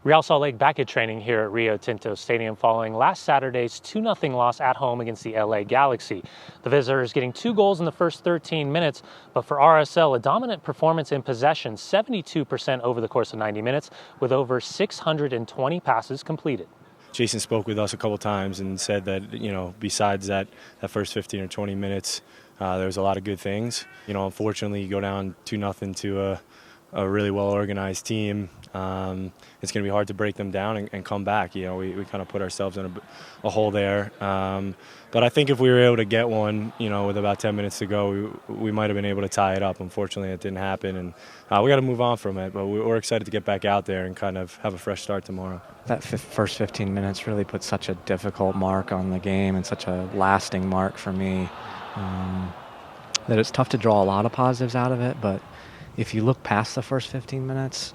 Real Salt Lake back at training here at Rio Tinto Stadium following last Saturday's 2-0 loss at home against the LA Galaxy. The visitors getting 2 goals in the first 13 minutes, but for RSL, a dominant performance in possession, 72% over the course of 90 minutes, with over 620 passes completed. Jason spoke with us a couple times and said that, besides that first 15 or 20 minutes, there was a lot of good things. Unfortunately, you go down 2-0 to a really well-organized team. It's going to be hard to break them down and come back. We kind of put ourselves in a hole there. But I think if we were able to get one, with about 10 minutes to go, we might have been able to tie it up. Unfortunately, it didn't happen, and we got to move on from it. But we're excited to get back out there and kind of have a fresh start tomorrow. That first 15 minutes really put such a difficult mark on the game and such a lasting mark for me that it's tough to draw a lot of positives out of it. But if you look past the first 15 minutes,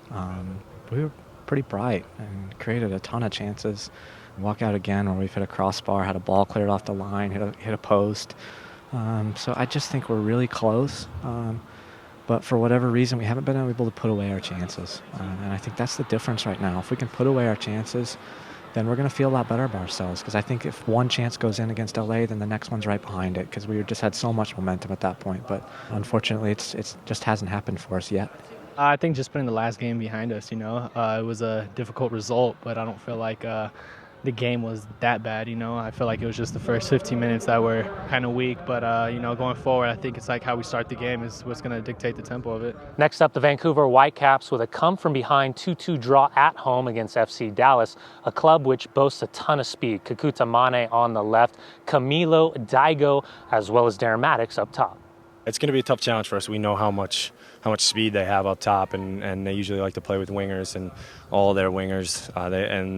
we were pretty bright and created a ton of chances. Walk out again where we've hit a crossbar, had a ball cleared off the line, hit a post. So I just think we're really close. But for whatever reason, we haven't been able to put away our chances. And I think that's the difference right now. If we can put away our chances, then we're going to feel a lot better about ourselves. Because I think if one chance goes in against LA, then the next one's right behind it. Because we just had so much momentum at that point. But unfortunately, it just hasn't happened for us yet. I think just putting the last game behind us, it was a difficult result, but I don't feel like the game was that bad, I feel like it was just the first 15 minutes that were kind of weak, but, going forward, I think it's like how we start the game is what's going to dictate the tempo of it. Next up, the Vancouver Whitecaps with a come-from-behind 2-2 draw at home against FC Dallas, a club which boasts a ton of speed. Kakuta Mane on the left, Camilo, Daigo, as well as Darren Maddox up top. It's going to be a tough challenge for us. We know how much speed they have up top, and they usually like to play with wingers, and all their wingers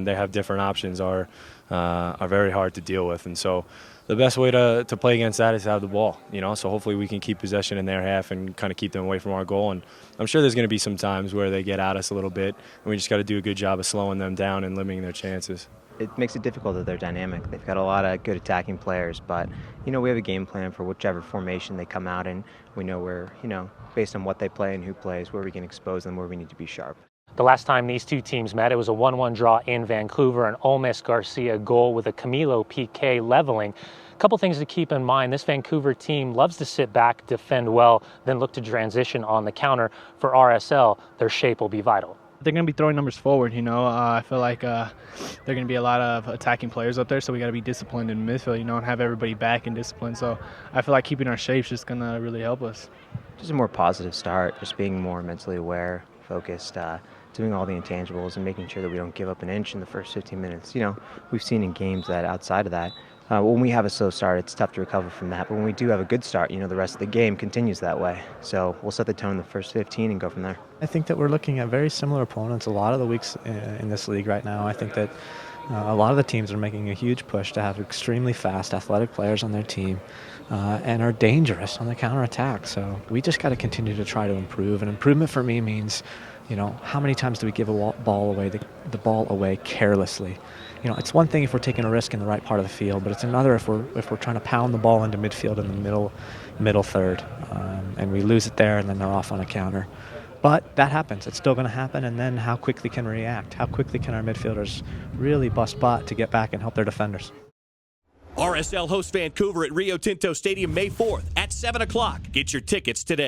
they have different options are very hard to deal with. And so the best way to play against that is to have the ball. So hopefully we can keep possession in their half and kind of keep them away from our goal. And I'm sure there's going to be some times where they get at us a little bit, and we just got to do a good job of slowing them down and limiting their chances. It makes it difficult that they're dynamic. They've got a lot of good attacking players, but we have a game plan for whichever formation they come out in. We know where, based on what they play and who plays, where we can expose them, where we need to be sharp. The last time these two teams met, it was a 1-1 draw in Vancouver, an Olmes Garcia goal with a Camilo PK leveling. A couple things to keep in mind. This Vancouver team loves to sit back, defend well, then look to transition on the counter. For RSL, their shape will be vital. They're going to be throwing numbers forward, I feel like they're going to be a lot of attacking players up there, so we got to be disciplined in midfield, and have everybody back and disciplined. So I feel like keeping our shape's just going to really help us. Just a more positive start, just being more mentally aware, focused, doing all the intangibles and making sure that we don't give up an inch in the first 15 minutes. We've seen in games that outside of that, when we have a slow start, it's tough to recover from that. But when we do have a good start, the rest of the game continues that way. So we'll set the tone in the first 15 and go from there. I think that we're looking at very similar opponents a lot of the weeks in this league right now. I think that a lot of the teams are making a huge push to have extremely fast, athletic players on their team and are dangerous on the counterattack. So we just got to continue to try to improve. And improvement for me means, how many times do we give the ball away carelessly? It's one thing if we're taking a risk in the right part of the field, but it's another if we're trying to pound the ball into midfield in the middle third, and we lose it there, and then they're off on a counter. But that happens. It's still going to happen, and then how quickly can we react? How quickly can our midfielders really bust butt to get back and help their defenders? RSL hosts Vancouver at Rio Tinto Stadium May 4th at 7 o'clock. Get your tickets today.